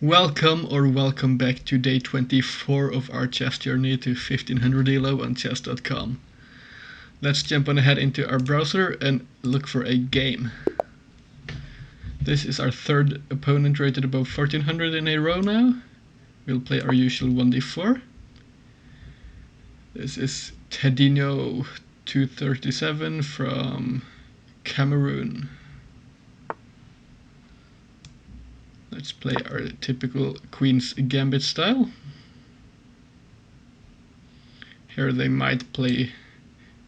Welcome back to day 24 of our chess journey to 1500 ELO on chess.com. Let's jump on ahead into our browser and look for a game. This is our third opponent rated above 1400 in a row now. We'll play our usual 1d4. This is Tedino 237 from Cameroon. Let's play our typical Queen's Gambit style. Here they might play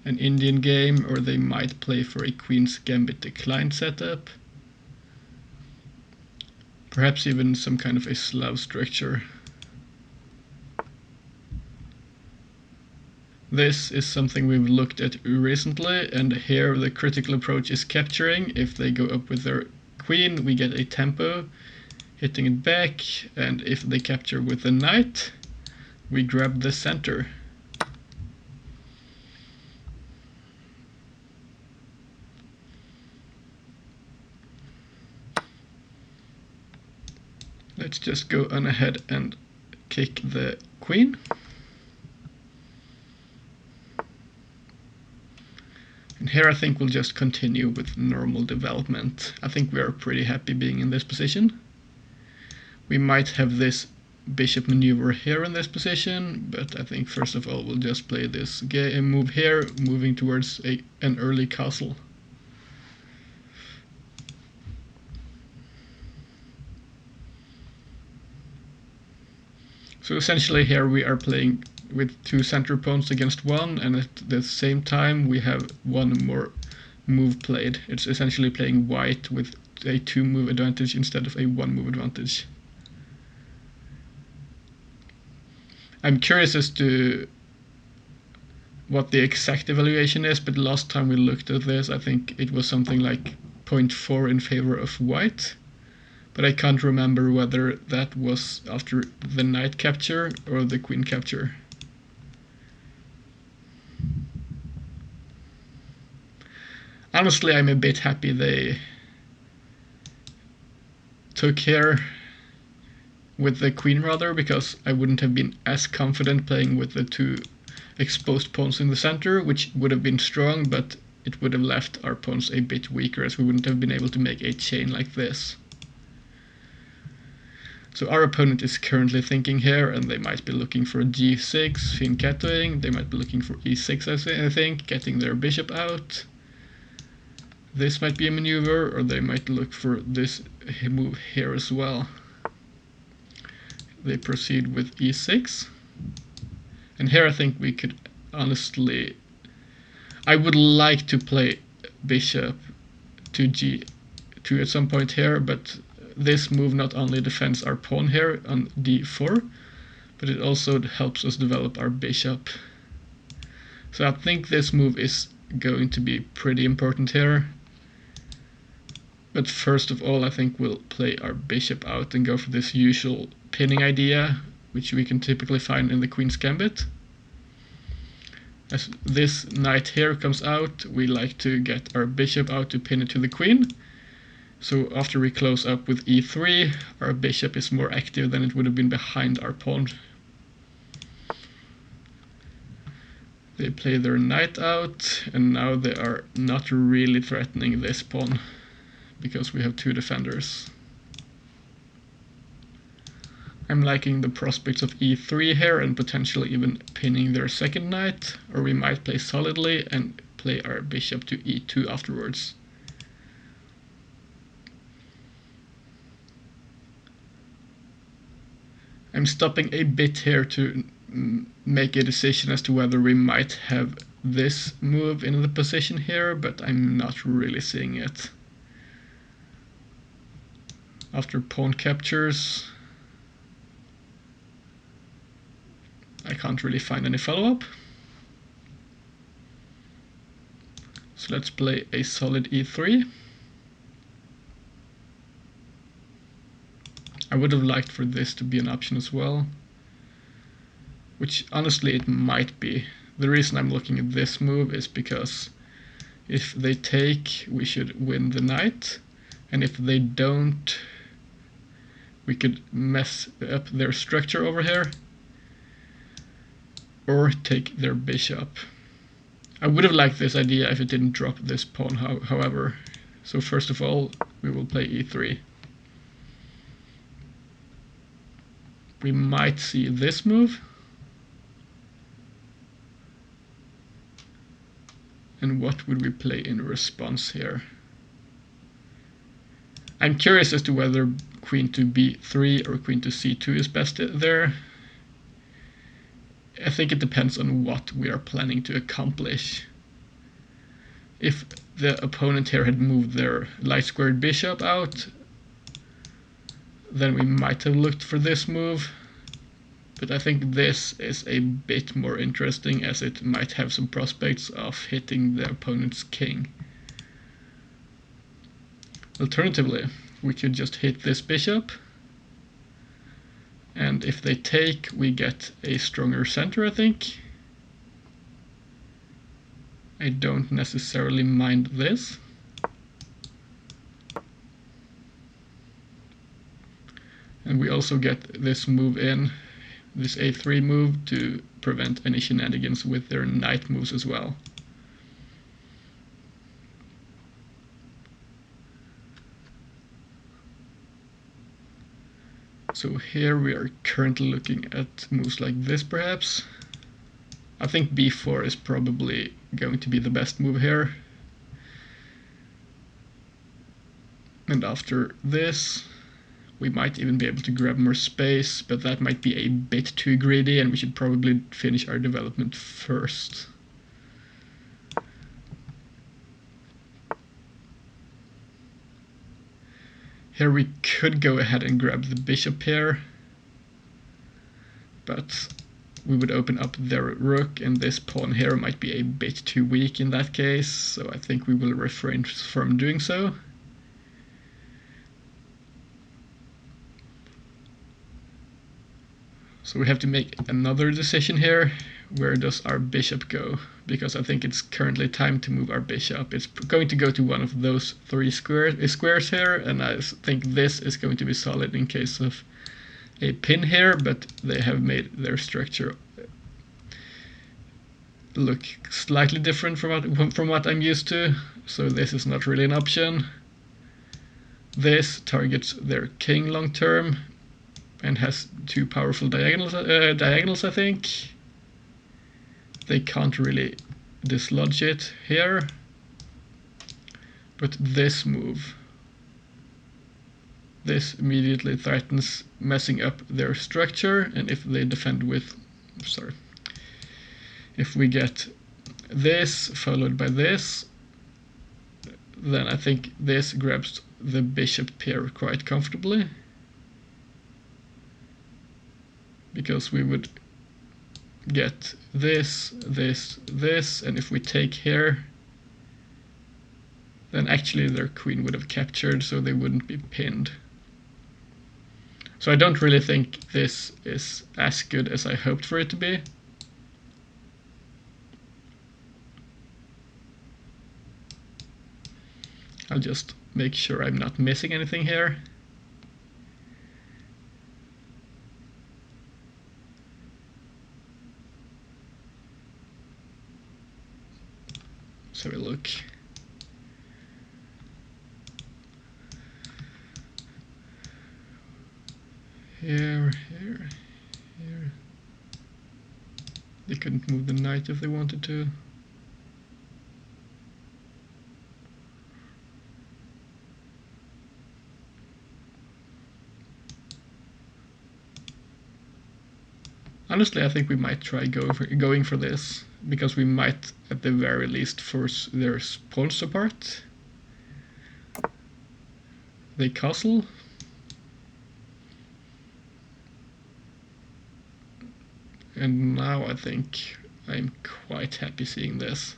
an Indian game, or they might play for a Queen's Gambit decline setup. Perhaps even some kind of a Slav structure. This is something we've looked at recently, and here the critical approach is capturing. If they go up with their queen, we get a tempo, hitting it back, and if they capture with the knight, we grab the center. Let's just go on ahead and kick the queen. And here I think we'll just continue with normal development. I think we are pretty happy being in this position. We might have this bishop maneuver here in this position, but I think first of all we'll just play this move here, moving towards an early castle. So essentially here we are playing with two center pawns against one, and at the same time we have one more move played. It's essentially playing white with a 2-move advantage instead of a 1-move advantage. I'm curious as to what the exact evaluation is, but last time we looked at this I think it was something like 0.4 in favor of white. But I can't remember whether that was after the knight capture or the queen capture. Honestly, I'm a bit happy they took here with the queen rather, because I wouldn't have been as confident playing with the two exposed pawns in the center, which would have been strong, but it would have left our pawns a bit weaker, as we wouldn't have been able to make a chain like this. So our opponent is currently thinking here, and they might be looking for a g6, fianchettoing. They might be looking for e6, I think, getting their bishop out. This might be a maneuver, or they might look for this move here as well. They proceed with e6. And here I think we could honestly... I would like to play bishop to g2 at some point here, but this move not only defends our pawn here on d4, but it also helps us develop our bishop. So I think this move is going to be pretty important here. But first of all, I think we'll play our bishop out and go for this usual pinning idea, which we can typically find in the Queen's Gambit. As this knight here comes out, we like to get our bishop out to pin it to the queen. So after we close up with e3, our bishop is more active than it would have been behind our pawn. They play their knight out, and now they are not really threatening this pawn, because we have two defenders. I'm liking the prospects of e3 here, and potentially even pinning their second knight, or we might play solidly and play our bishop to e2 afterwards. I'm stopping a bit here to make a decision as to whether we might have this move in the position here, but I'm not really seeing it. After pawn captures, I can't really find any follow-up. So let's play a solid e3. I would have liked for this to be an option as well, which honestly it might be. The reason I'm looking at this move is because if they take, we should win the knight, and if they don't, we could mess up their structure over here, or take their bishop. I would have liked this idea if it didn't drop this pawn, however. So first of all, we will play e3. We might see this move. And what would we play in response here? I'm curious as to whether queen to b3 or queen to c2 is best there. I think it depends on what we are planning to accomplish. If the opponent here had moved their light squared bishop out, then we might have looked for this move. But I think this is a bit more interesting, as it might have some prospects of hitting the opponent's king. Alternatively, we could just hit this bishop, and if they take, we get a stronger center, I think. I don't necessarily mind this. And we also get this move in, this a3 move, to prevent any shenanigans with their knight moves as well. So here we are currently looking at moves like this, perhaps. I think b4 is probably going to be the best move here. And after this, we might even be able to grab more space, but that might be a bit too greedy, and we should probably finish our development first. Here we could go ahead and grab the bishop here, but we would open up their rook, and this pawn here might be a bit too weak in that case, so I think we will refrain from doing so. So we have to make another decision here. Where does our bishop go? Because I think it's currently time to move our bishop. It's going to go to one of those three squares here, and I think this is going to be solid in case of a pin here, but they have made their structure look slightly different from what I'm used to, so this is not really an option. This targets their king long term and has two powerful diagonals, I think. They can't really dislodge it here, but this move, this immediately threatens messing up their structure, and if they defend with, if we get this followed by this, then I think this grabs the bishop pair quite comfortably, because we would get this, this, this, and if we take here, then actually their queen would have captured, so they wouldn't be pinned. So I don't really think this is as good as I hoped for it to be. I'll just make sure I'm not missing anything here. Let's have a look. Here. They couldn't move the knight if they wanted to. Honestly, I think we might try going for this, because we might at the very least force their pawns apart. They castle. And now I think I'm quite happy seeing this.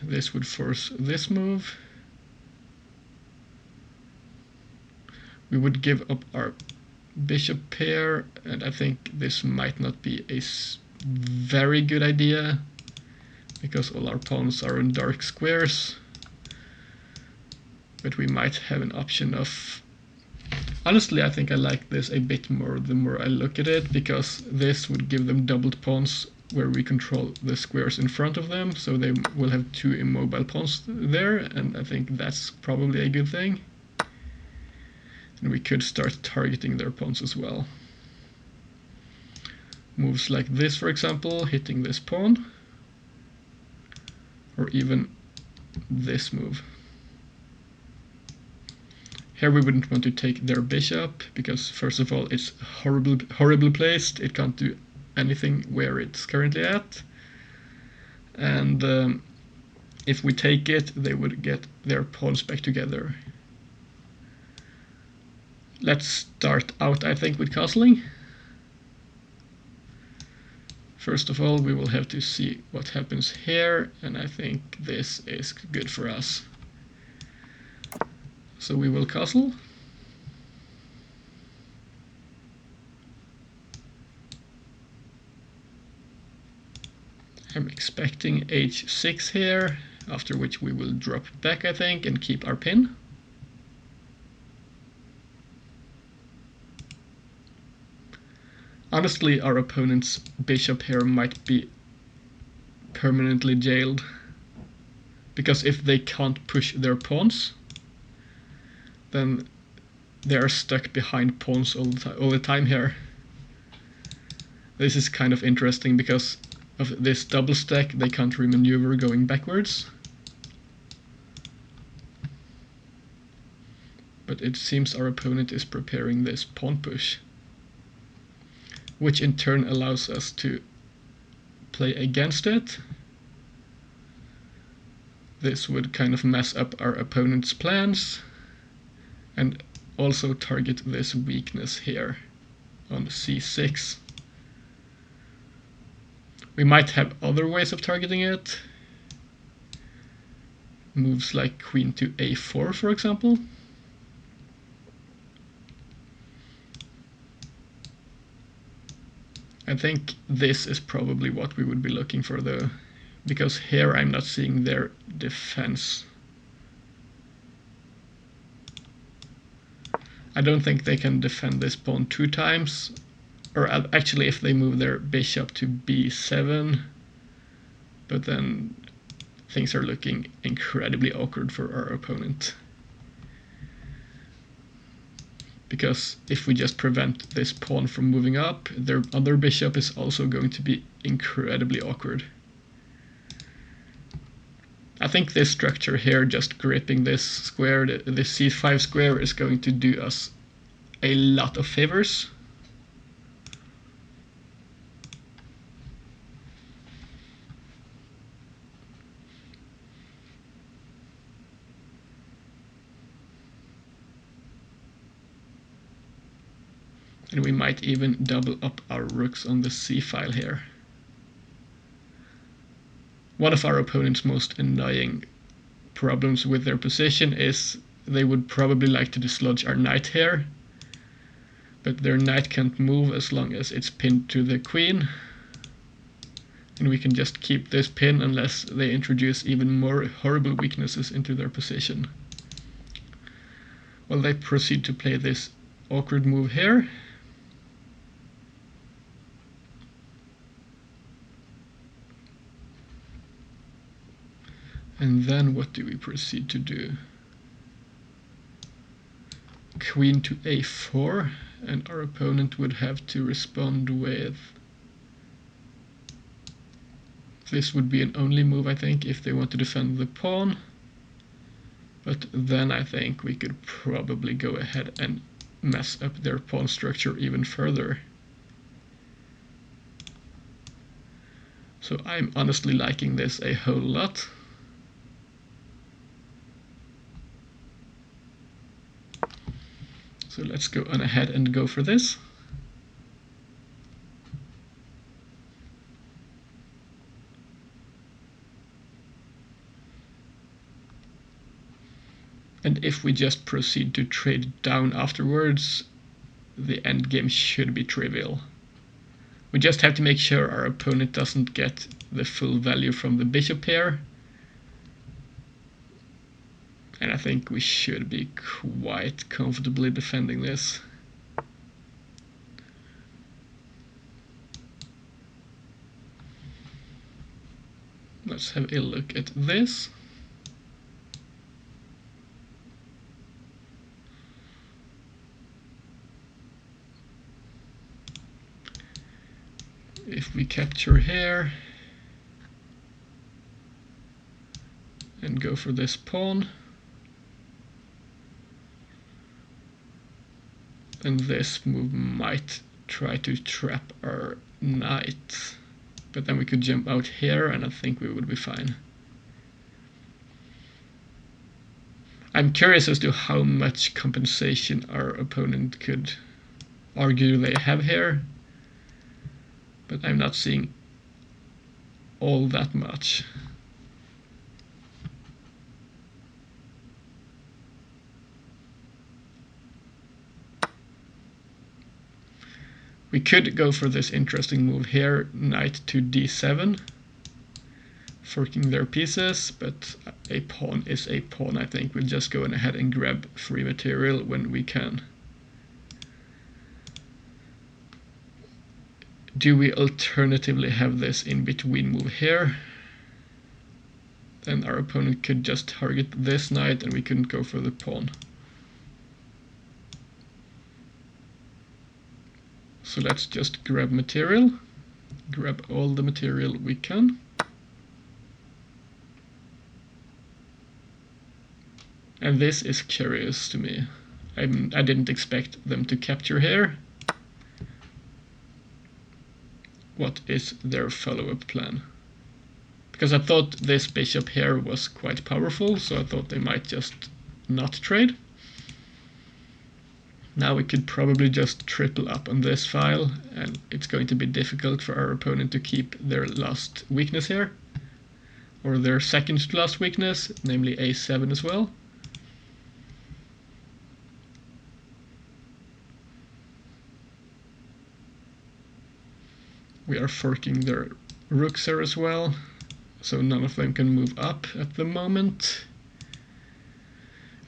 This would force this move. We would give up our bishop pair, and I think this might not be a very good idea, because all our pawns are in dark squares. but we might have an option of... Honestly, I think I like this a bit more the more I look at it, because this would give them doubled pawns where we control the squares in front of them, so they will have 2 immobile pawns there, and I think that's probably a good thing. And we could start targeting their pawns as well. Moves like this, for example, hitting this pawn, or even this move. Here we wouldn't want to take their bishop, because first of all it's horribly placed, it can't do anything where it's currently at, and if we take it, they would get their pawns back together. Let's start out, I think, with castling. First of all, we will have to see what happens here, and I think this is good for us. So we will castle. I'm expecting h6 here, after which we will drop back, I think, and keep our pin. Honestly, our opponent's bishop here might be permanently jailed, because if they can't push their pawns, then they are stuck behind pawns all the time here. This is kind of interesting because of this double stack, they can't remaneuver going backwards. But it seems our opponent is preparing this pawn push, which in turn allows us to play against it. This would kind of mess up our opponent's plans, and also target this weakness here on c6. We might have other ways of targeting it. Moves like queen to a4, for example. I think this is probably what we would be looking for though, because here I'm not seeing their defense. I don't think they can defend this pawn 2 times, or actually if they move their bishop to b7, but then things are looking incredibly awkward for our opponent. Because if we just prevent this pawn from moving up, their other bishop is also going to be incredibly awkward. I think this structure here, just gripping this square, this c5 square, is going to do us a lot of favors. And we might even double up our rooks on the c-file here. One of our opponent's most annoying problems with their position is they would probably like to dislodge our knight here, but their knight can't move as long as it's pinned to the queen, and we can just keep this pin unless they introduce even more horrible weaknesses into their position. Well, they proceed to play this awkward move here. And then what do we proceed to do? Queen to a4, and our opponent would have to respond with... This would be an only move, I think, if they want to defend the pawn. But then I think we could probably go ahead and mess up their pawn structure even further. So I'm honestly liking this a whole lot. So let's go on ahead and go for this. And if we just proceed to trade down afterwards, the endgame should be trivial. We just have to make sure our opponent doesn't get the full value from the bishop pair. And I think we should be quite comfortably defending this. Let's have a look at this. If we capture here and go for this pawn, and this move might try to trap our knight, but then we could jump out here and I think we would be fine. I'm curious as to how much compensation our opponent could argue they have here, but I'm not seeing all that much. We could go for this interesting move here, knight to d7, forking their pieces, but a pawn is a pawn. I think we'll just go ahead and grab free material when we can. Do we alternatively have this in between move here? Then our opponent could just target this knight and we couldn't go for the pawn. So let's just grab material, grab all the material we can. And this is curious to me. I didn't expect them to capture here. What is their follow-up plan? Because I thought this bishop here was quite powerful, so I thought they might just not trade. Now we could probably just triple up on this file, and it's going to be difficult for our opponent to keep their last weakness here, or their second to last weakness, namely a7 as well. We are forking their rooks here as well, so none of them can move up at the moment.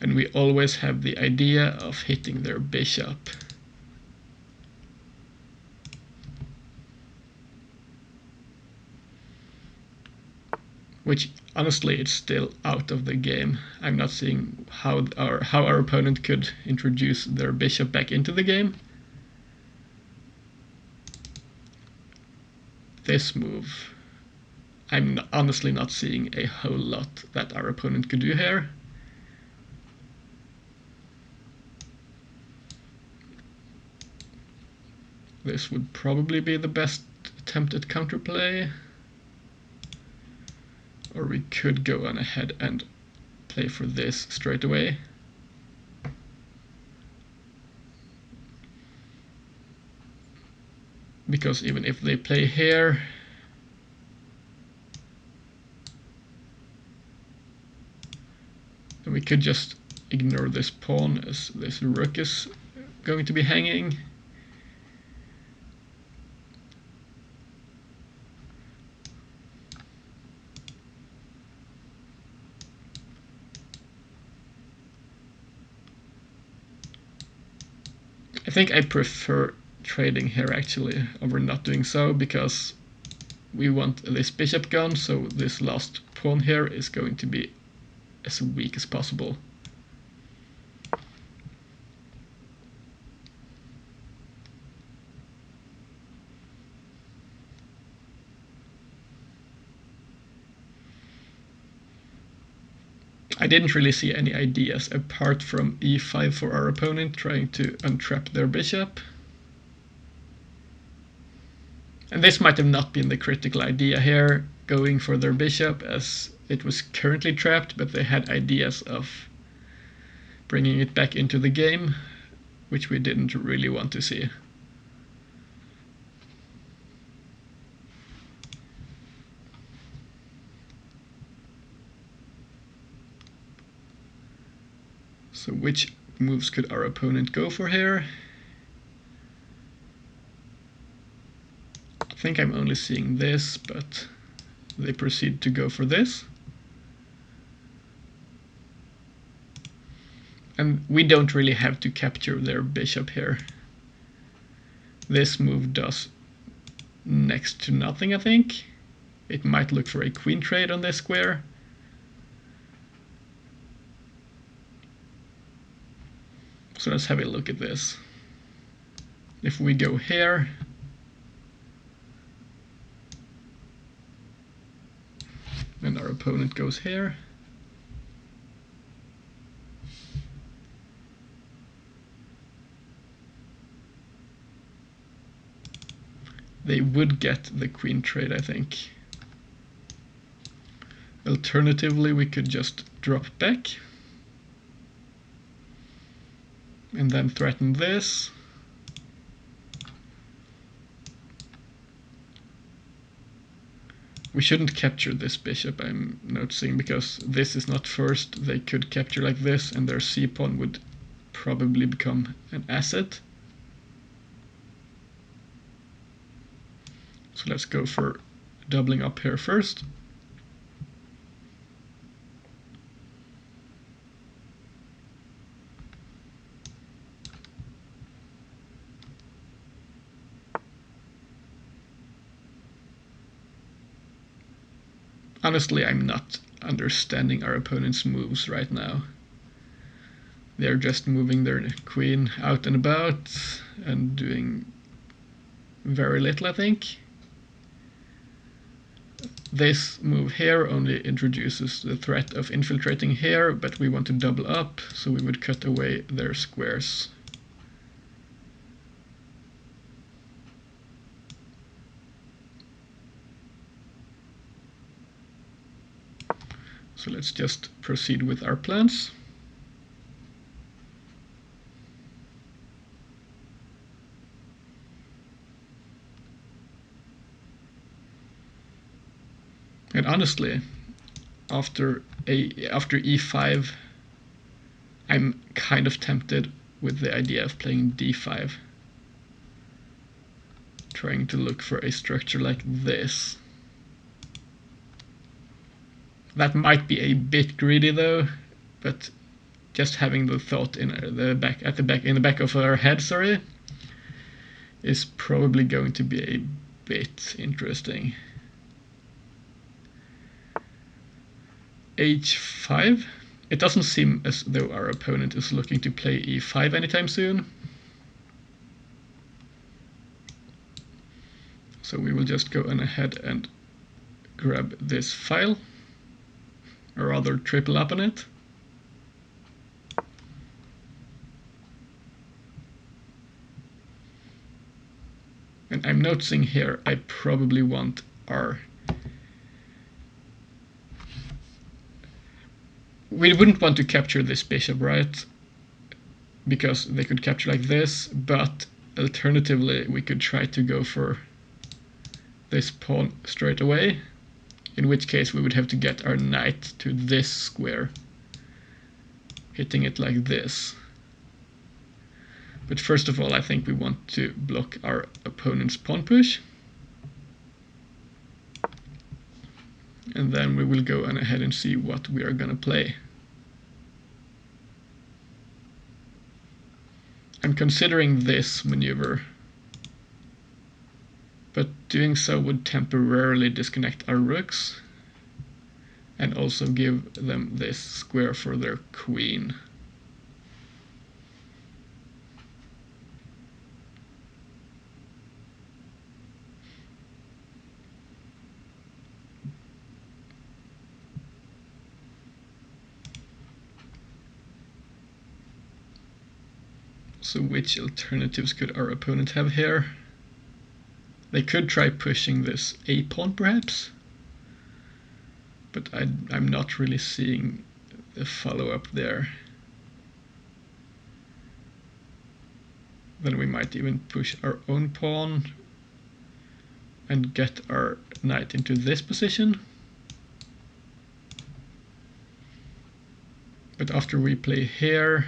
And we always have the idea of hitting their bishop. Which, honestly, it's still out of the game. I'm not seeing how our opponent could introduce their bishop back into the game. This move, I'm honestly not seeing a whole lot that our opponent could do here. This would probably be the best attempt at counterplay. Or we could go on ahead and play for this straight away. Because even if they play here, then we could just ignore this pawn as this rook is going to be hanging. I think I prefer trading here actually over not doing so, because we want this bishop gone, so this last pawn here is going to be as weak as possible. I didn't really see any ideas apart from e5 for our opponent trying to untrap their bishop. And this might have not been the critical idea here, going for their bishop, as it was currently trapped, but they had ideas of bringing it back into the game, which we didn't really want to see. So which moves could our opponent go for here? I think I'm only seeing this, but they proceed to go for this. And we don't really have to capture their bishop here. This move does next to nothing, I think. It might look for a queen trade on this square. So let's have a look at this. If we go here, and our opponent goes here, they would get the queen trade, I think. Alternatively, we could just drop back and then threaten this. We shouldn't capture this bishop, I'm noticing, because this is not first. They could capture like this and their c-pawn would probably become an asset. So let's go for doubling up here first. Honestly, I'm not understanding our opponent's moves right now. They're just moving their queen out and about and doing very little, I think. This move here only introduces the threat of infiltrating here, but we want to double up, so we would cut away their squares. So let's just proceed with our plans. And honestly, after e5, I'm kind of tempted with the idea of playing d5. Trying to look for a structure like this. That might be a bit greedy though, but just having the thought in the back of our head, is probably going to be a bit interesting. h5. It doesn't seem as though our opponent is looking to play e5 anytime soon. So we will just go on ahead and grab this file, or rather triple up on it. And I'm noticing here I probably want our... We wouldn't want to capture this bishop, right? Because they could capture like this, but alternatively we could try to go for this pawn straight away, in which case we would have to get our knight to this square, hitting it like this. But first of all, I think we want to block our opponent's pawn push. And then we will go on ahead and see what we are gonna play. I'm considering this maneuver, but doing so would temporarily disconnect our rooks and also give them this square for their queen. So which alternatives could our opponent have here? They could try pushing this a pawn perhaps, but I'm not really seeing the follow-up there. Then we might even push our own pawn and get our knight into this position. But after we play here,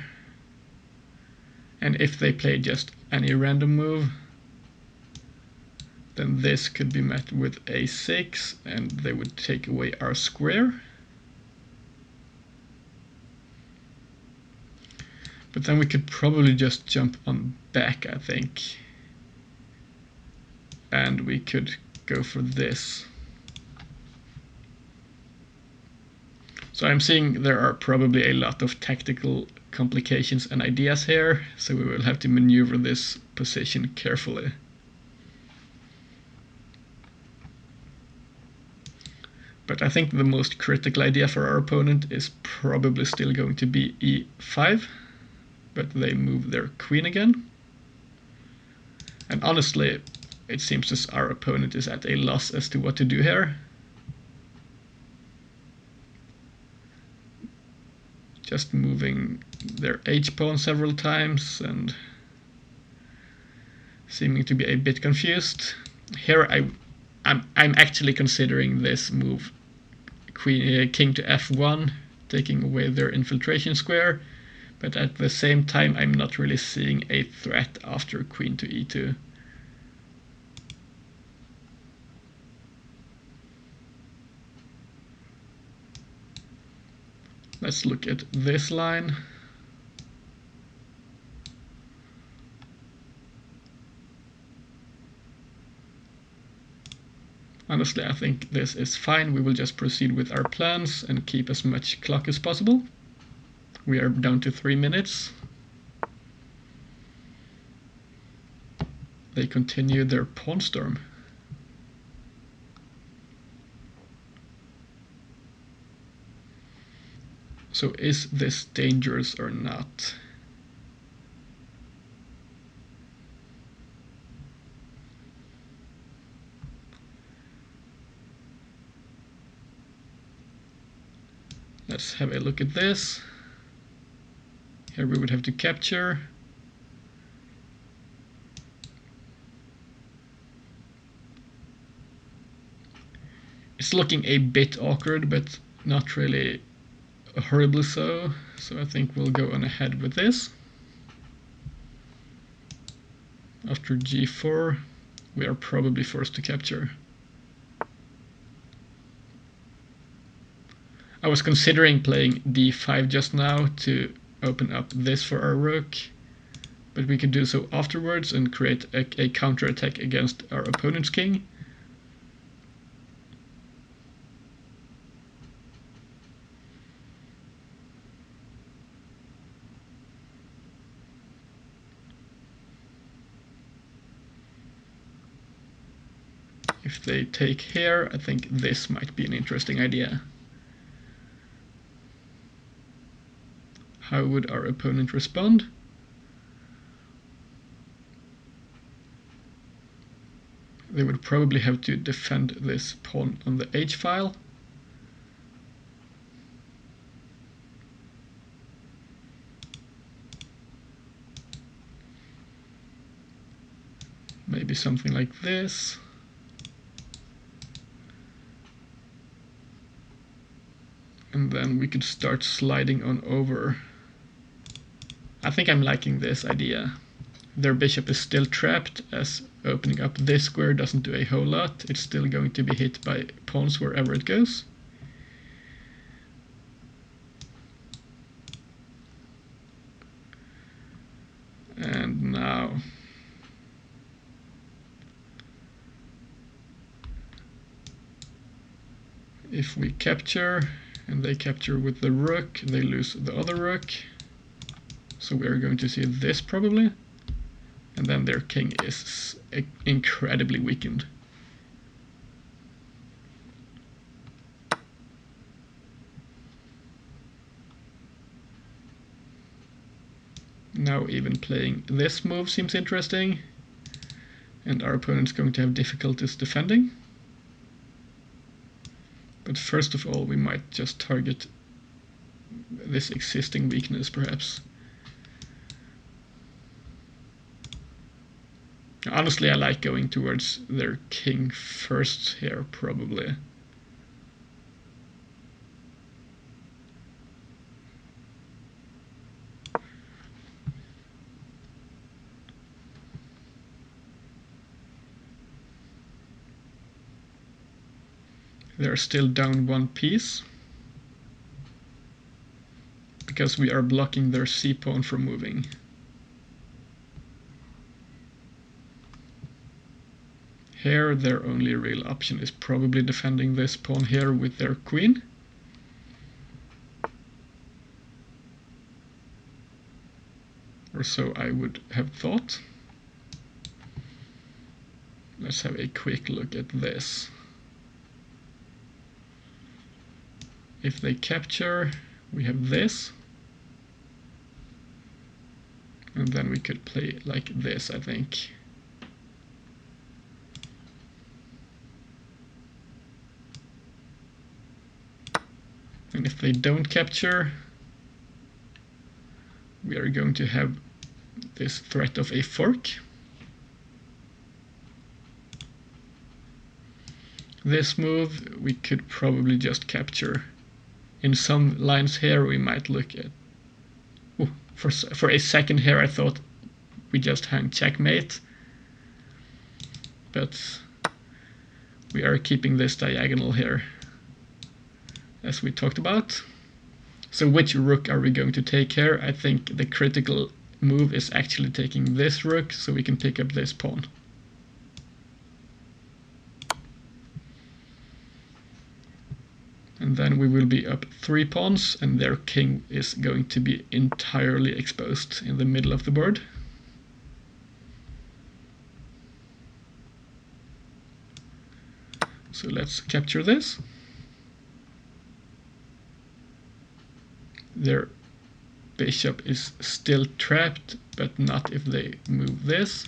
and if they play just any random move, then this could be met with a6 and they would take away our square. But then we could probably just jump on back, I think. And we could go for this. So I'm seeing there are probably a lot of tactical complications and ideas here, so we will have to maneuver this position carefully. But I think the most critical idea for our opponent is probably still going to be e5, but they move their queen again. And honestly, it seems as our opponent is at a loss as to what to do here. Just moving their h-pawn several times and seeming to be a bit confused. Here I'm actually considering this move king to f1, taking away their infiltration square, but at the same time I'm not really seeing a threat after queen to e2. Let's look at this line. Honestly, I think this is fine. We will just proceed with our plans and keep as much clock as possible. We are down to 3 minutes. They continue their pawn storm. So is this dangerous or not? Let's have a look at this. Here we would have to capture. It's looking a bit awkward, but not really horribly so. So I think we'll go on ahead with this. After g4, we are probably forced to capture. I was considering playing d5 just now to open up this for our rook, but we could do so afterwards and create a counterattack against our opponent's king. If they take here, I think this might be an interesting idea. How would our opponent respond? They would probably have to defend this pawn on the h-file. Maybe something like this. And then we could start sliding on over. I think I'm liking this idea. Their bishop is still trapped, as opening up this square doesn't do a whole lot. It's still going to be hit by pawns wherever it goes. And now if we capture and they capture with the rook, they lose the other rook. So we are going to see this probably. And then their king is incredibly weakened. Now even playing this move seems interesting. And our opponent's going to have difficulties defending. But first of all, we might just target this existing weakness, perhaps. Honestly, I like going towards their king first here, probably. They're still down one piece. because we are blocking their c-pawn from moving. Here their only real option is probably defending this pawn here with their queen. Or so I would have thought. Let's have a quick look at this. If they capture, we have this. And then we could play like this, I think. And if they don't capture, we are going to have this threat of a fork. This move we could probably just capture. In some lines here we might look at... Ooh, for a second here I thought we just hung checkmate. But we are keeping this diagonal here, as we talked about. So which rook are we going to take here? I think the critical move is actually taking this rook, so we can pick up this pawn. And then we will be up 3 pawns, and their king is going to be entirely exposed in the middle of the board. So let's capture this. Their bishop is still trapped, but not if they move this.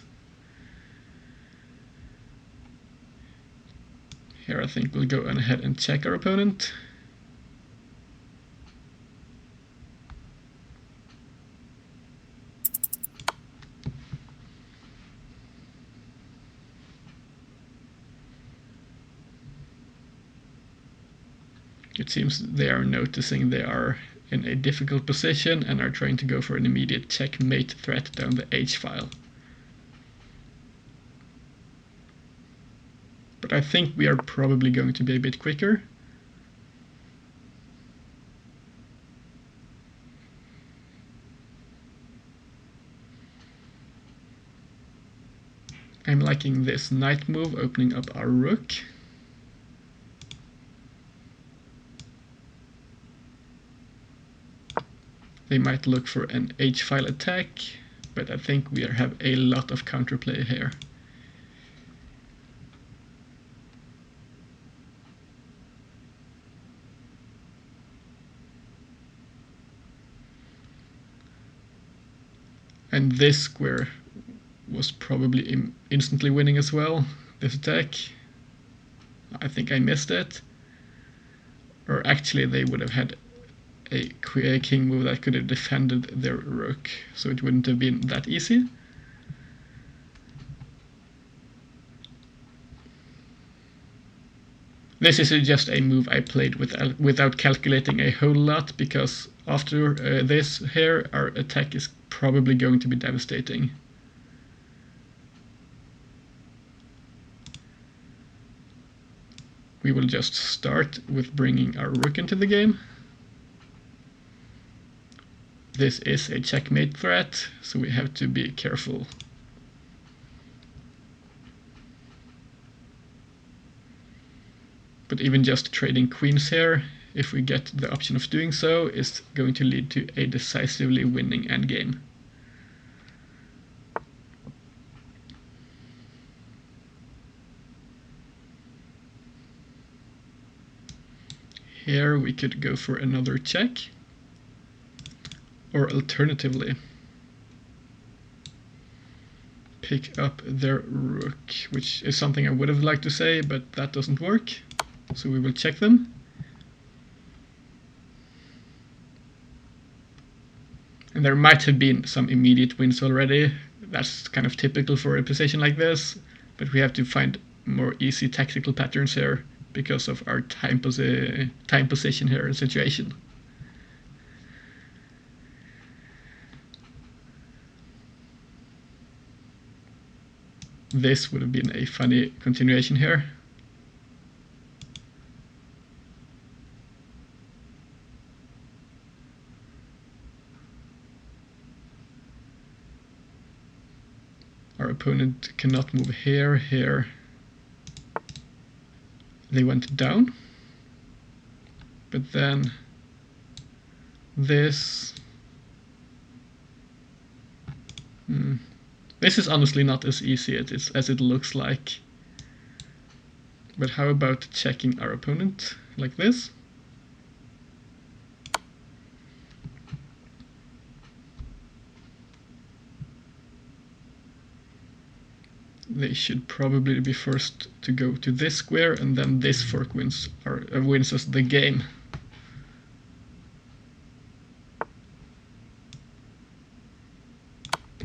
Here I think we'll go ahead and check our opponent. It seems they are noticing they are in a difficult position and are trying to go for an immediate checkmate threat down the h-file. But I think we are probably going to be a bit quicker. I'm liking this knight move, opening up our rook. They might look for an h-file attack, but I think we have a lot of counterplay here. And this square was probably instantly winning as well, this attack. I think I missed it. Or actually they would have had a king move that could have defended their rook, so it wouldn't have been that easy. This is just a move I played without calculating a whole lot, because after this here, our attack is probably going to be devastating. We will just start with bringing our rook into the game. This is a checkmate threat, so we have to be careful. But even just trading queens here, if we get the option of doing so, is going to lead to a decisively winning endgame. Here we could go for another check. Or alternatively, pick up their rook, which is something I would have liked to say, but that doesn't work. So we will check them. And there might have been some immediate wins already. That's kind of typical for a position like this, but we have to find more easy tactical patterns here because of our time position here and situation. This would have been a funny continuation here. our opponent cannot move here, here. They went down. But then this... This is honestly not as easy as it looks like. But how about checking our opponent like this? They should probably be first to go to this square, and then this fork wins us the game.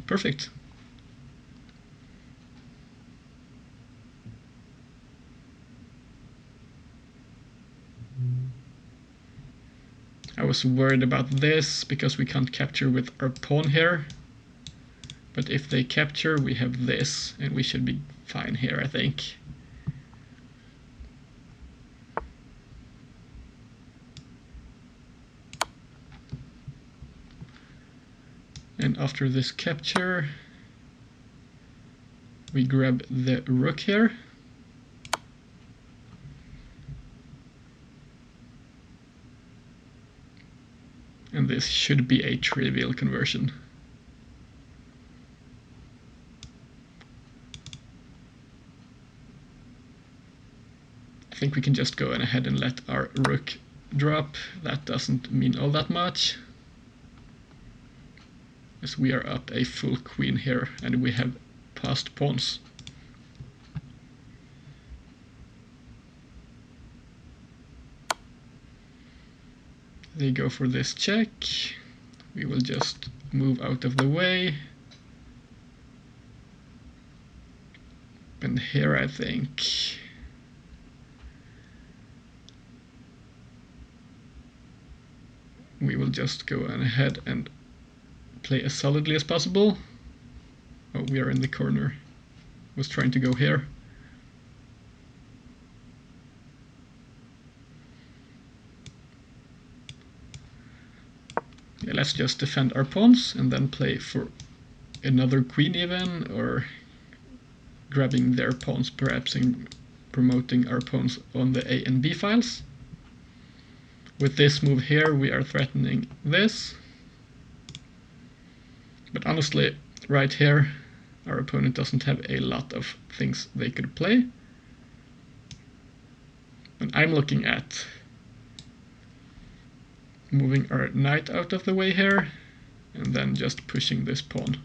Perfect. I was worried about this because we can't capture with our pawn here. But if they capture, we have this, and we should be fine here, I think. And after this capture, we grab the rook here. And this should be a trivial conversion. I think we can just go ahead and let our rook drop. That doesn't mean all that much, as we are up a full queen here and we have passed pawns. They go for this check. We will just move out of the way. And here I think we will just go ahead and play as solidly as possible. Oh, we are in the corner. Was trying to go here. Yeah, let's just defend our pawns and then play for another queen even, or grabbing their pawns perhaps and promoting our pawns on the A and B files. With this move here we are threatening this. But honestly, right here our opponent doesn't have a lot of things they could play. And I'm looking at moving our knight out of the way here, and then just pushing this pawn.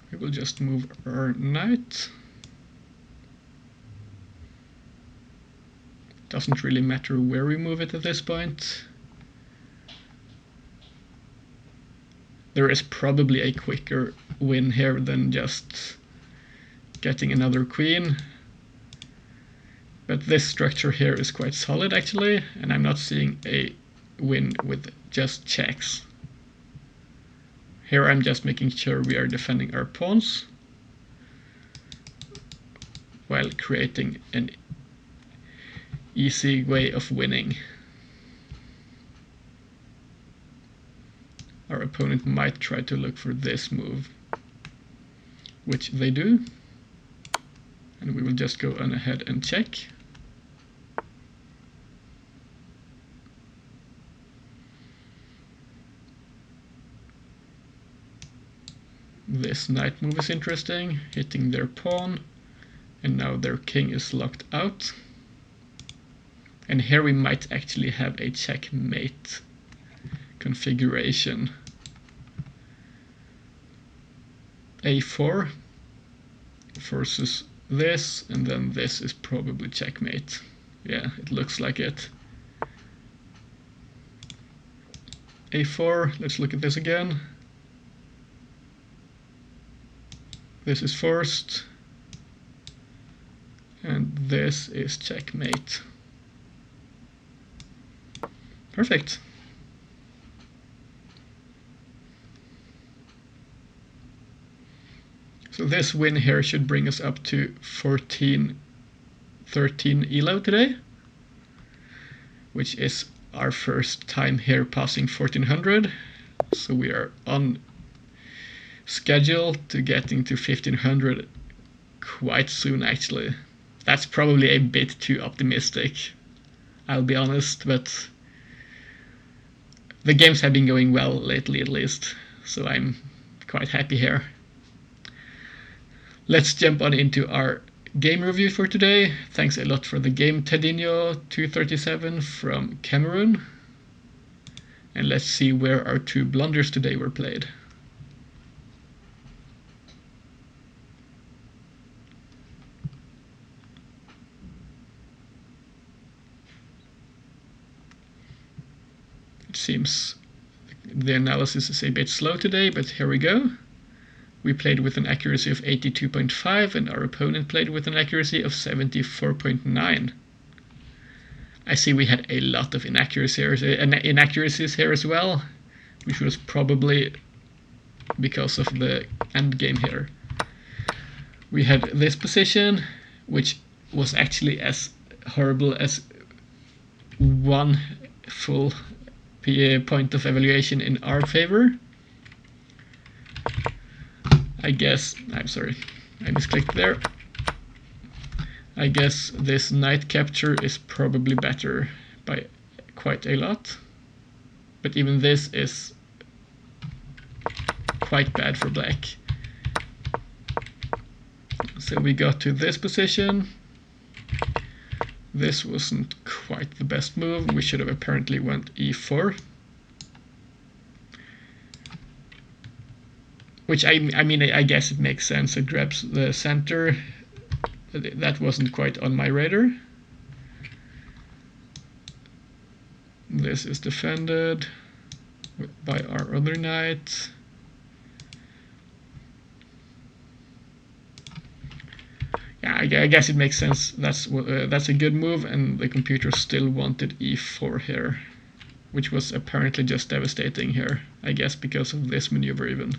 We will just move our knight. Doesn't really matter where we move it at this point. There is probably a quicker win here than just getting another queen. But this structure here is quite solid actually, and I'm not seeing a win with just checks. Here I'm just making sure we are defending our pawns while creating an easy way of winning. Our opponent might try to look for this move, which they do, and we will just go on ahead and check. This knight move is interesting, hitting their pawn, and now their king is locked out. And here we might actually have a checkmate configuration. A4 versus this, and then this is probably checkmate. Yeah, it looks like it. A4, let's look at this again. This is forced, and this is checkmate. Perfect. So this win here should bring us up to 13 ELO today, which is our first time here passing 1400. So we are on schedule to getting to 1500 quite soon, actually. That's probably a bit too optimistic, I'll be honest, but the games have been going well lately at least, so I'm quite happy here. Let's jump on into our game review for today. Thanks a lot for the game, Tedinho 237 from Cameroon. And let's see where our two blunders today were played. It seems the analysis is a bit slow today, but here we go. We played with an accuracy of 82.5 and our opponent played with an accuracy of 74.9. I see we had a lot of inaccuracies here as well, which was probably because of the end game here. We had this position, which was actually as horrible as one full point of evaluation in our favor. I'm sorry, I misclicked there. I guess this knight capture is probably better by quite a lot, but even this is quite bad for black. So we got to this position. This wasn't quite the best move. We should have apparently went e4. Which I mean, I guess it makes sense. It grabs the center. That wasn't quite on my radar. This is defended by our other knight. Yeah, I guess it makes sense. That's a good move, and the computer still wanted e4 here, which was apparently just devastating here. I guess because of this maneuver even.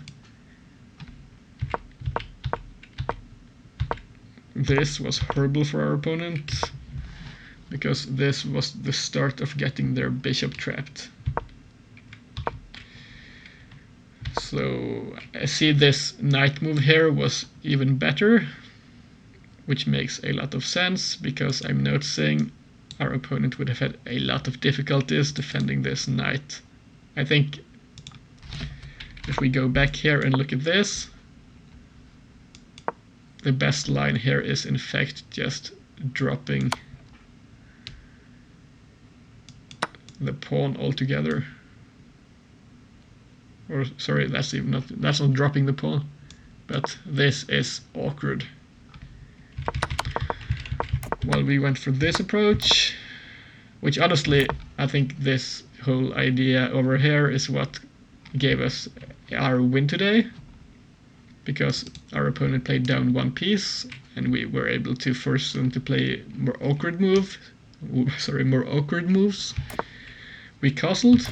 This was horrible for our opponent, because this was the start of getting their bishop trapped. So I see this knight move here was even better, which makes a lot of sense, because I'm noticing our opponent would have had a lot of difficulties defending this knight. I think if we go back here and look at this, the best line here is in fact just dropping the pawn altogether. Or sorry, that's not dropping the pawn, but this is awkward. Well, we went for this approach, which honestly I think this whole idea over here is what gave us our win today, because our opponent played down one piece and we were able to force them to play more awkward moves. We castled.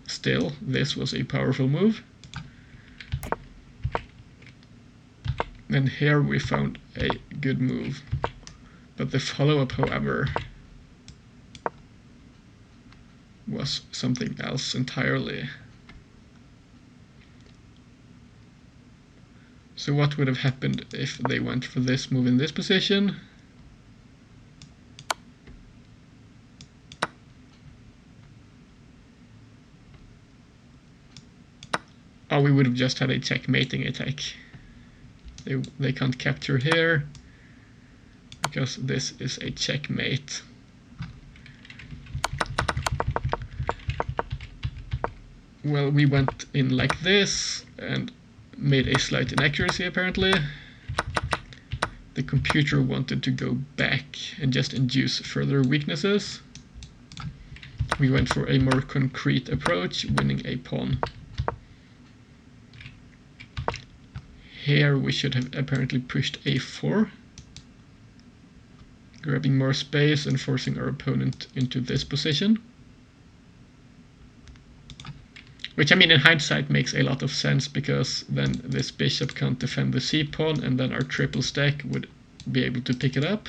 Still, this was a powerful move. And here we found a good move. But the follow-up, however, was something else entirely. So what would have happened if they went for this move in this position? Oh, we would have just had a checkmating attack. They can't capture here, because this is a checkmate. Well, we went in like this and made a slight inaccuracy apparently. The computer wanted to go back and just induce further weaknesses. We went for a more concrete approach, winning a pawn. Here we should have apparently pushed a4, grabbing more space and forcing our opponent into this position. Which, I mean, in hindsight makes a lot of sense, because then this bishop can't defend the c-pawn, and then our triple stack would be able to pick it up.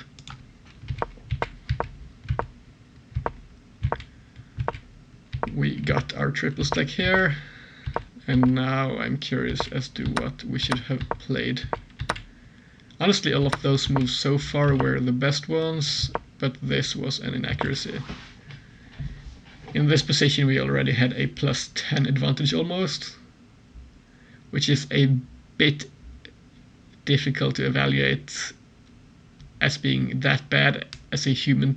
We got our triple stack here, and now I'm curious as to what we should have played. Honestly, all of those moves so far were the best ones, but this was an inaccuracy. In this position we already had a +10 advantage almost, which is a bit difficult to evaluate as being that bad as a human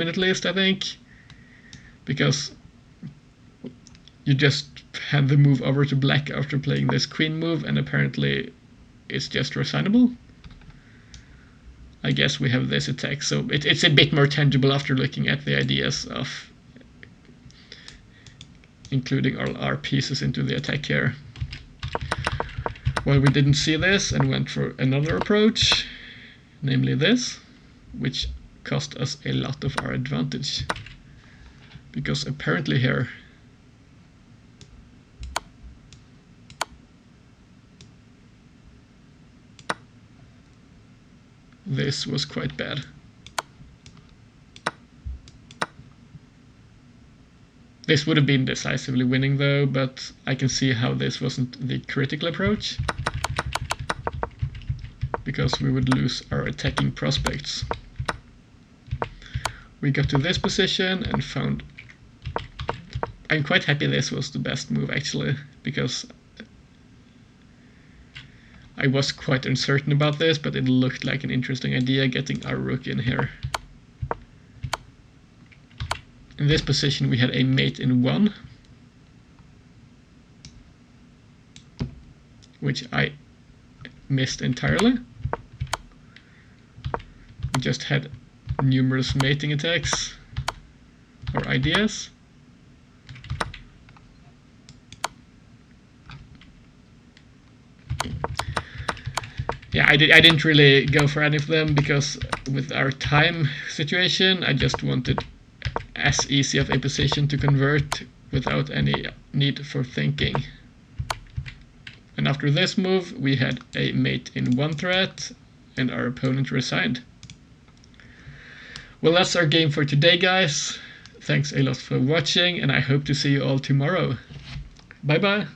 at least, I think, because you just hand the move over to black after playing this queen move, and apparently it's just resignable. I guess we have this attack, so it's a bit more tangible after looking at the ideas of including all our pieces into the attack here. Well, we didn't see this and went for another approach, namely this, which cost us a lot of our advantage, because apparently here this was quite bad. This would have been decisively winning though, but I can see how this wasn't the critical approach, because we would lose our attacking prospects. We got to this position and found... I'm quite happy this was the best move actually, because I was quite uncertain about this, but it looked like an interesting idea getting our rook in here. In this position we had a mate in 1, which I missed entirely. We just had numerous mating attacks or ideas. Yeah, I didn't really go for any of them, because with our time situation I just wanted as easy of a position to convert without any need for thinking. And after this move we had a mate in 1 threat and our opponent resigned. Well, that's our game for today, guys. Thanks a lot for watching, and I hope to see you all tomorrow. Bye bye.